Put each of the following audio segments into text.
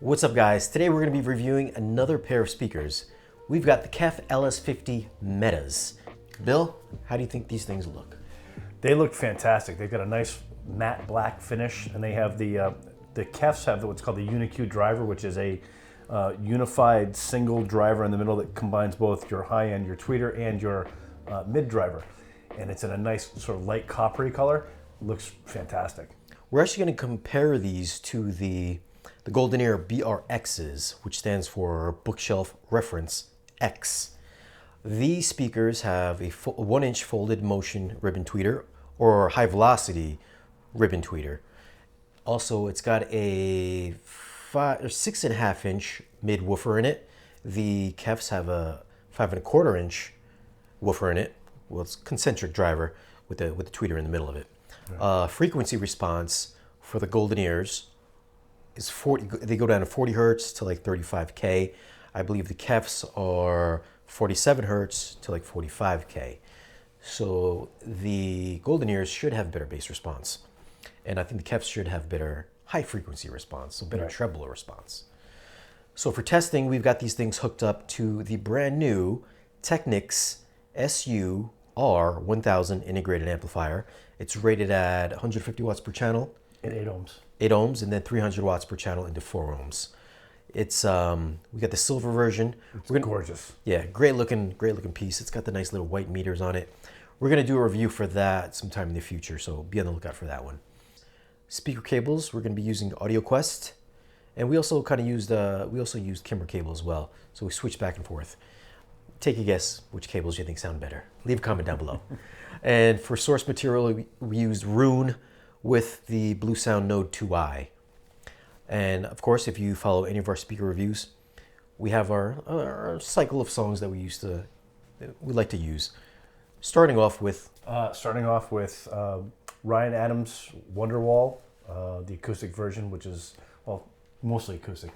What's up, guys? Today we're going to be reviewing another pair of speakers. We've got the Kef LS50 Metas. Bill, how do you think these things look? They look fantastic. They've got a nice matte black finish, and they have the Kefs have what's called the UniQ driver, which is a unified single driver in the middle that combines both your high end, your tweeter, and your mid driver. And it's in a nice sort of light coppery color. Looks fantastic. We're actually going to compare these to the Goldenear BRXs, which stands for Bookshelf Reference X. These speakers have a 1-inch folded motion ribbon tweeter or high velocity ribbon tweeter. Also, it's got a 6.5-inch mid woofer in it. The Kefs have a 5.25-inch woofer in it. Well, it's concentric driver with the tweeter in the middle of it. Right. Frequency response for the Goldenears is 40. They go down to 40 hertz to like 35K. I believe the Kefs are 47 hertz to like 45K. So the Goldenears should have better bass response, and I think the Kefs should have better high frequency response, so better treble response. So for testing, we've got these things hooked up to the brand new Technics SU-R1000 integrated amplifier. It's rated at 150 watts per channel. And 8 ohms. 8 ohms, and then 300 watts per channel into 4 ohms. It's we got the silver version. It's gorgeous. Yeah, great looking piece. It's got the nice little white meters on it. We're gonna do a review for that sometime in the future, so be on the lookout for that one. Speaker cables, we're gonna be using AudioQuest, and we also used Kimber cable as well. So we switch back and forth. Take a guess which cables you think sound better. Leave a comment down below. And for source material, we used rzohn with the Bluesound Node 2i. And of course, if you follow any of our speaker reviews, we have our cycle of songs that we like to use. Starting off with Ryan Adams' Wonderwall, the acoustic version, which is, well, mostly acoustic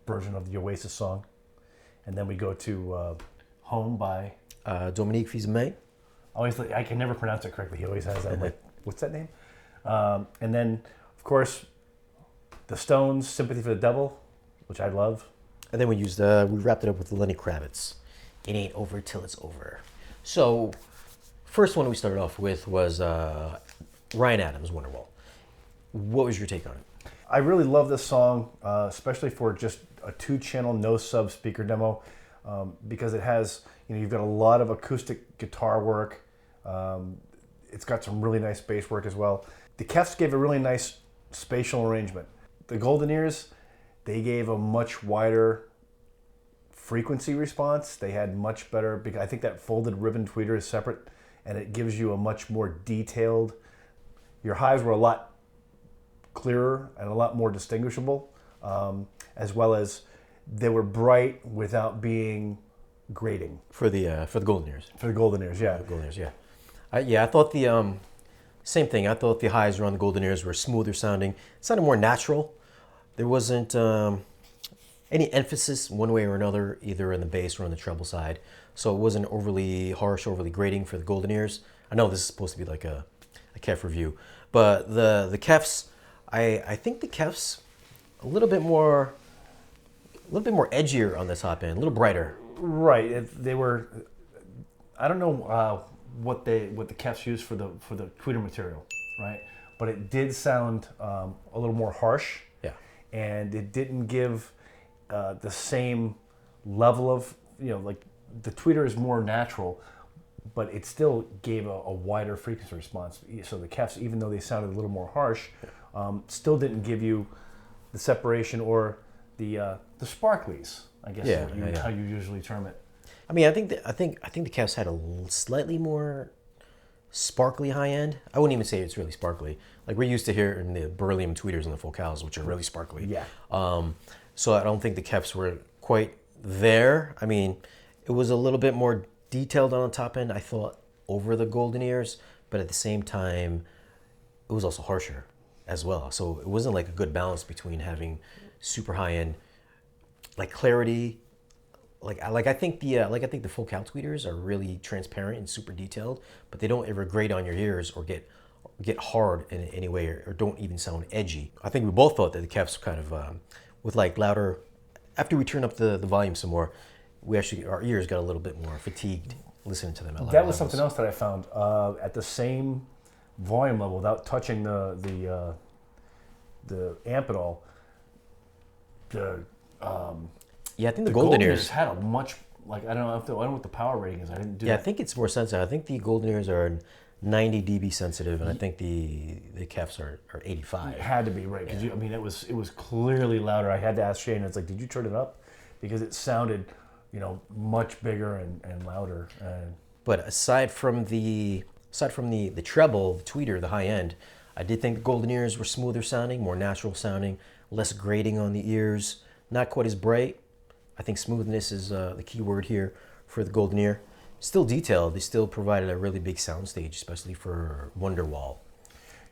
version of the Oasis song. And then we go to Home by Dominique Fils-Aimé. I can never pronounce it correctly. He always has that. Like, what's that name? And then, of course, the Stones' Sympathy for the Devil, which I love. And then we wrapped it up with Lenny Kravitz. It ain't over till it's over. So, first one we started off with was Ryan Adams' Wonderwall. What was your take on it? I really love this song, especially for just a 2-channel no-sub speaker demo, because it has, you've got a lot of acoustic guitar work. It's got some really nice bass work as well. The Kefs gave a really nice spatial arrangement. The Goldenears, they gave a much wider frequency response. They had much better, because I think that folded ribbon tweeter is separate, and it gives you a much more detailed. Your highs were a lot clearer and a lot more distinguishable, as well as they were bright without being grating. For the Goldenears. For the Goldenears, yeah. The Goldenears, yeah. I thought the same thing. I thought the highs around the Goldenears were smoother sounding. It sounded more natural. There wasn't any emphasis one way or another, either in the bass or on the treble side. So it wasn't overly harsh, overly grating for the Goldenears. I know this is supposed to be like a Kef review, but the Kefs, I think the Kefs a little bit more edgier on the top end, a little brighter. Right. They were. I don't know what the Kefs used for the tweeter material, right? But it did sound a little more harsh. Yeah. And it didn't give the same level of, like the tweeter is more natural, but it still gave a wider frequency response. So the Kefs, even though they sounded a little more harsh, still didn't give you the separation or the sparklies, I guess, how you usually term it. I mean, I think the Kefs had a slightly more sparkly high end. I wouldn't even say it's really sparkly. Like we're used to hearing the beryllium tweeters and the focals, which are really sparkly. Yeah. So I don't think the Kefs were quite there. I mean, it was a little bit more detailed on the top end, I thought, over the Goldenears, but at the same time, it was also harsher as well. So it wasn't like a good balance between having super high end, like clarity. I think the focal tweeters are really transparent and super detailed, but they don't ever grate on your ears or get hard in any way, or don't even sound edgy. I think we both thought that the Kefs kind of with like louder. After we turn up the volume some more, our ears got a little bit more fatigued listening to them at louder That was levels. something else that I found at the same volume level without touching the amp at all. Yeah, I think The the Goldenears Goldenears. had a much I don't know what the power rating is. I didn't do Yeah, I that. think it's more sensitive. I think the Goldenears are 90 dB sensitive, and I think the Kefs are 85. It had to be right because I mean it was clearly louder. I had to ask Shane. It's like, did you turn it up? Because it sounded, much bigger and louder. But aside from the treble, the tweeter, the high end, I did think the Goldenears were smoother sounding, more natural sounding, less grating on the ears, not quite as bright. I think smoothness is the key word here for the Goldenear. Still detailed. They still provided a really big soundstage, especially for Wonderwall.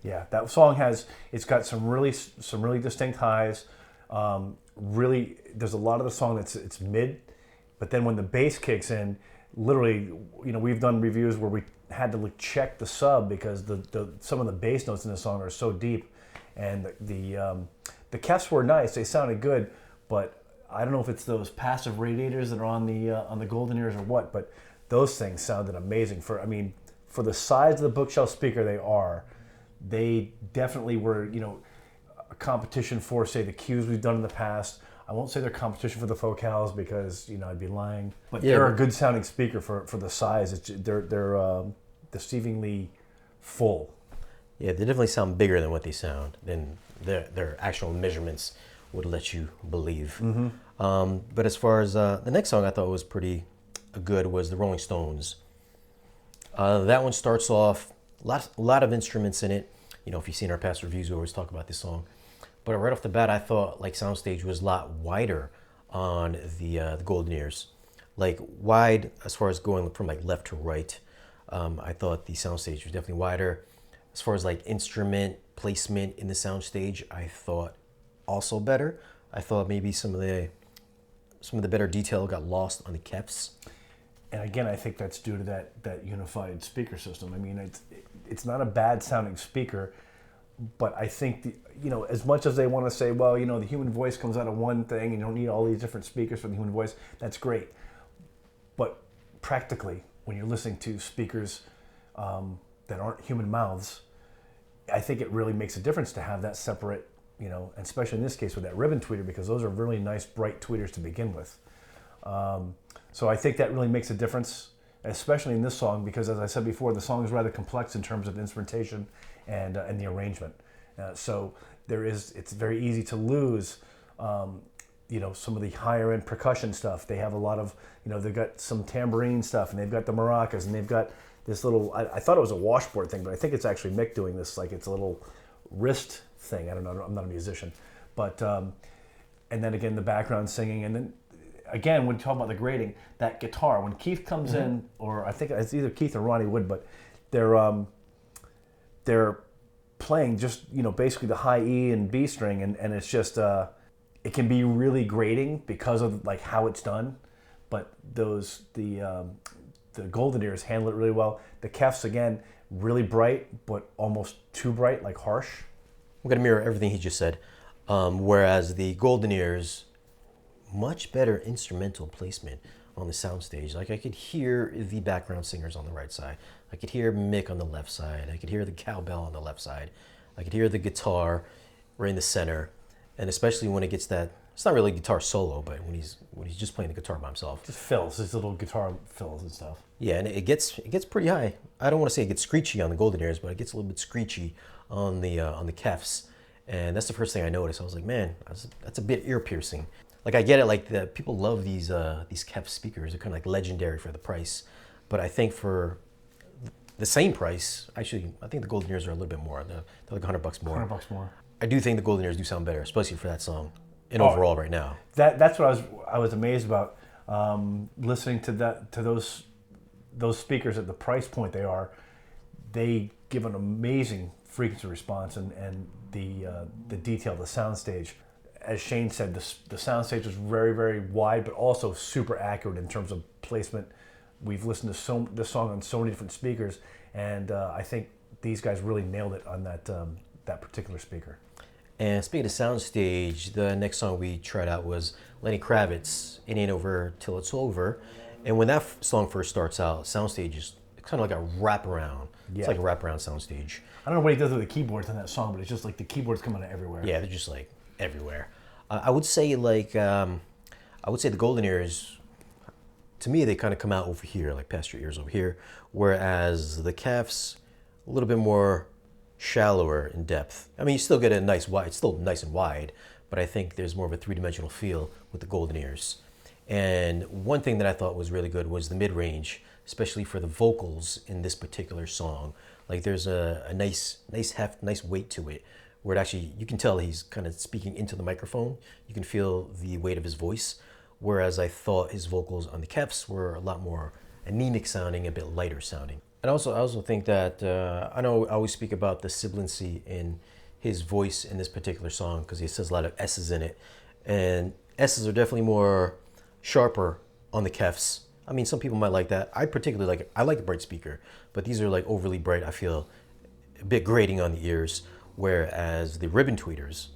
Yeah, that song it's got some really distinct highs. Really, there's a lot of the song it's mid, but then when the bass kicks in, literally, we've done reviews where we had to check the sub because some of the bass notes in the song are so deep, and the Kefs were nice. They sounded good, but I don't know if it's those passive radiators that are on the Goldenears or what, but those things sounded amazing. For the size of the bookshelf speaker they definitely were, a competition for, say, the Qs we've done in the past. I won't say they're competition for the Focals because, I'd be lying. But they're a good sounding speaker for the size. They're deceivingly full. Yeah, they definitely sound bigger than what they sound, than their actual measurements would let you believe. Mm-hmm. But as far as the next song I thought was pretty good was the Rolling Stones. That one starts off, a lot of instruments in it. If you've seen our past reviews, we always talk about this song. But right off the bat, I thought soundstage was a lot wider on the Goldenears. Wide as far as going from left to right. I thought the soundstage was definitely wider. As far as instrument placement in the soundstage, I thought also better. I thought maybe some of the better detail got lost on the Kefs. And again, I think that's due to that unified speaker system. It's not a bad sounding speaker, but I think as much as they want to say, well, the human voice comes out of one thing and you don't need all these different speakers for the human voice, that's great. But practically, when you're listening to speakers that aren't human mouths, I think it really makes a difference to have that separate, and especially in this case with that ribbon tweeter, because those are really nice, bright tweeters to begin with. So I think that really makes a difference, especially in this song, because as I said before, the song is rather complex in terms of instrumentation and the arrangement. So it's very easy to lose, some of the higher end percussion stuff. They have a lot of, they've got some tambourine stuff, and they've got the maracas, and they've got this little, I thought it was a washboard thing, but I think it's actually Mick doing this, it's a little wrist thing. I don't know, I'm not a musician. But, and then again, the background singing, and then again, when you talk about the grading, that guitar, when Keith comes in, or I think it's either Keith or Ronnie Wood, but they're playing just, basically the high E and B string, and it's just, it can be really grating because of how it's done, but the Goldenears handle it really well. The Kefs, again, really bright, but almost too bright, harsh. I'm going to mirror everything he just said. Whereas the Goldenears, much better instrumental placement on the soundstage. I could hear the background singers on the right side. I could hear Mick on the left side. I could hear the cowbell on the left side. I could hear the guitar right in the center. And especially when it gets that, it's not really a guitar solo, but when he's just playing the guitar by himself. Just fills, his little guitar fills and stuff. Yeah, and it gets pretty high. I don't want to say it gets screechy on the Goldenears, but it gets a little bit screechy on the Kefs. And that's the first thing I noticed. I was like, man, that's a bit ear piercing. I get it, the people love these Kef speakers. They're kind of legendary for the price. But I think for the same price, actually, I think the Goldenears are a little bit more. They're $100 more. $100 more. I do think the Goldenears do sound better, especially for that song and overall right now. That's what I was amazed about, listening to those speakers at the price point they are. They give an amazing frequency response and the detail, the soundstage. As Shane said, the soundstage was very, very wide, but also super accurate in terms of placement. We've listened to this song on so many different speakers, and I think these guys really nailed it on that particular speaker. And speaking of soundstage, the next song we tried out was Lenny Kravitz, It Ain't Over Till It's Over. And when that song first starts out, soundstage is kind of like a wraparound. Yeah. It's like a wraparound soundstage. I don't know what he does with the keyboards on that song, but it's just like the keyboards come out of everywhere. Yeah, they're just like everywhere. I would say like, I would say the Goldenears, to me, they kind of come out over here, like past your ears over here, whereas the Kefs, a little bit more shallower in depth. I mean, you still get a nice wide, it's still nice and wide, but I think there's more of a three-dimensional feel with the Goldenears. And one thing that I thought was really good was the mid-range, especially for the vocals in this particular song. Like there's a nice weight to it, where it actually, you can tell he's kind of speaking into the microphone. You can feel the weight of his voice, whereas I thought his vocals on the Kefs were a lot more anemic sounding, a bit lighter sounding. And I also think that, I know I always speak about the sibilancy in his voice in this particular song because he says a lot of S's in it. And S's are definitely more sharper on the Kefs. I mean, some people might like that. I particularly like it. I like the bright speaker, but these are like overly bright. I feel a bit grating on the ears, whereas the ribbon tweeters,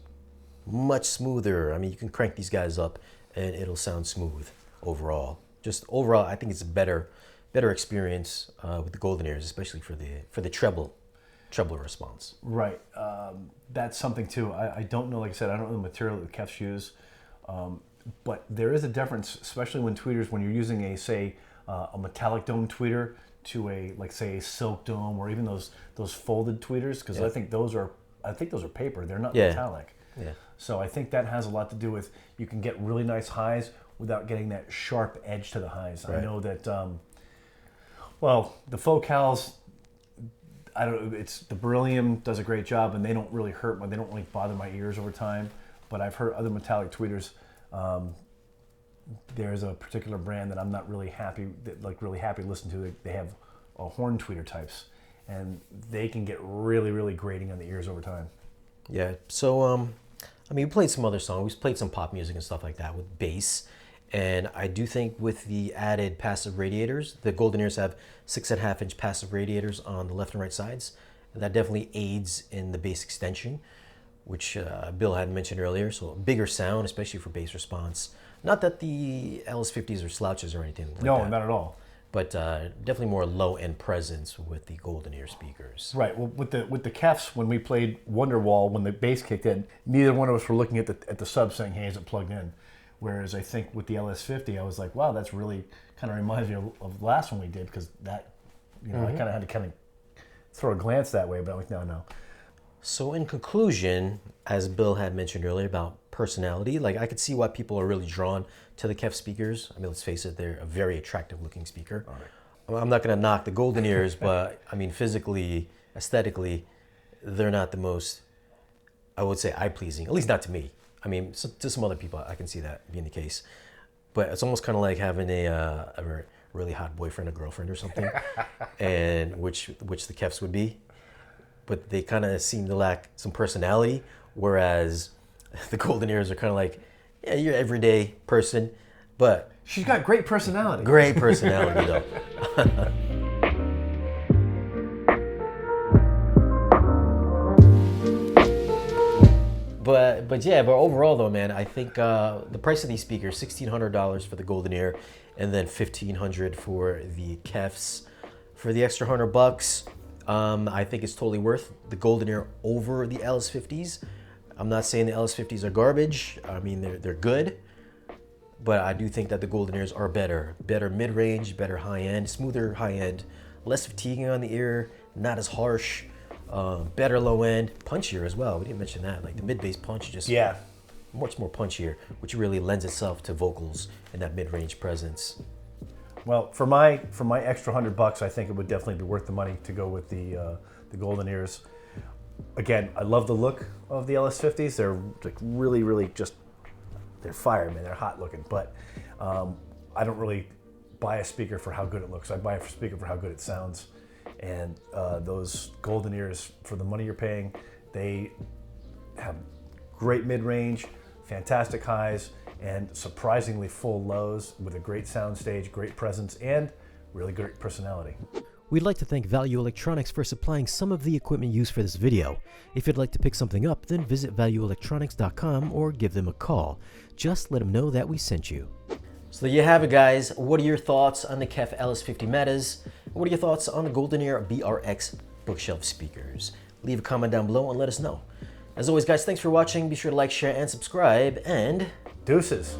much smoother. I mean, you can crank these guys up and it'll sound smooth overall. Just overall, I think it's a better experience with the Goldenears, especially for the treble response. Right. That's something too. I don't know, like I said, I don't know the material that the Kefs use, but there is a difference, especially when tweeters, when you're using a metallic dome tweeter to a, like say a silk dome, or even those folded tweeters, because I think those are paper. They're not metallic. Yeah. So I think that has a lot to do with, you can get really nice highs without getting that sharp edge to the highs. Right. I know that. Well, the Focals, I don't. It's the beryllium does a great job, and they don't really hurt. They don't really bother my ears over time. But I've heard other metallic tweeters. There's a particular brand that I'm not really happy to listen to. They have a horn tweeter types, and they can get really grating on the ears over time. Yeah. So I mean, we played some other songs. We played some pop music and stuff like that with bass. And I do think with the added passive radiators, the Goldenears have 6.5-inch passive radiators on the left and right sides. And that definitely aids in the bass extension, which Bill had mentioned earlier. So a bigger sound, especially for bass response. Not that the LS50s are slouches or anything like that. No, not at all. But definitely more low-end presence with the Goldenear speakers. Right. Well, with the Kefs, when we played Wonderwall, when the bass kicked in, neither one of us were looking at the sub saying, "Hey, is it plugged in?" Whereas I think with the LS50, I was like, wow, that's really kind of reminds me of the last one we did, because that, I kind of had to throw a glance that way, but I'm like, no. So in conclusion, as Bill had mentioned earlier about personality, like I could see why people are really drawn to the Kef speakers. I mean, let's face it, they're a very attractive looking speaker. Right. I'm not going to knock the Goldenears, but I mean, physically, aesthetically, they're not the most, I would say, eye-pleasing, at least not to me. I mean, to some other people, I can see that being the case. But it's almost kind of like having a really hot boyfriend or girlfriend or something, and which the Kefs would be. But they kind of seem to lack some personality, whereas the Goldenears are kind of like, yeah, you're an everyday person, but... She's got great personality. Great personality, though. But overall though, man, I think the price of these speakers, $1,600 for the Goldenear, and then $1,500 for the Kefs. For the extra $100, I think it's totally worth the Goldenear over the LS50s. I'm not saying the LS50s are garbage. I mean, they're good, but I do think that the Goldenears are better mid-range, better high-end, smoother high-end, less fatiguing on the ear, not as harsh. Better low end, punchier as well. We didn't mention that. Like the mid bass punch is just much more punchier, which really lends itself to vocals and that mid range presence. Well, for my extra $100, I think it would definitely be worth the money to go with the Goldenears. Again, I love the look of the LS50s. They're like really just, they're fire, man. They're hot looking. But I don't really buy a speaker for how good it looks. I buy a speaker for how good it sounds. And those Goldenears, for the money you're paying, they have great mid-range, fantastic highs, and surprisingly full lows with a great sound stage, great presence, and really great personality. We'd like to thank Value Electronics for supplying some of the equipment used for this video. If you'd like to pick something up, then visit valueelectronics.com or give them a call. Just let them know that we sent you. So there you have it, guys. What are your thoughts on the Kef LS50 Metas? What are your thoughts on the Goldenear BRX bookshelf speakers? Leave a comment down below and let us know. As always, guys, thanks for watching. Be sure to like, share, and subscribe, and deuces.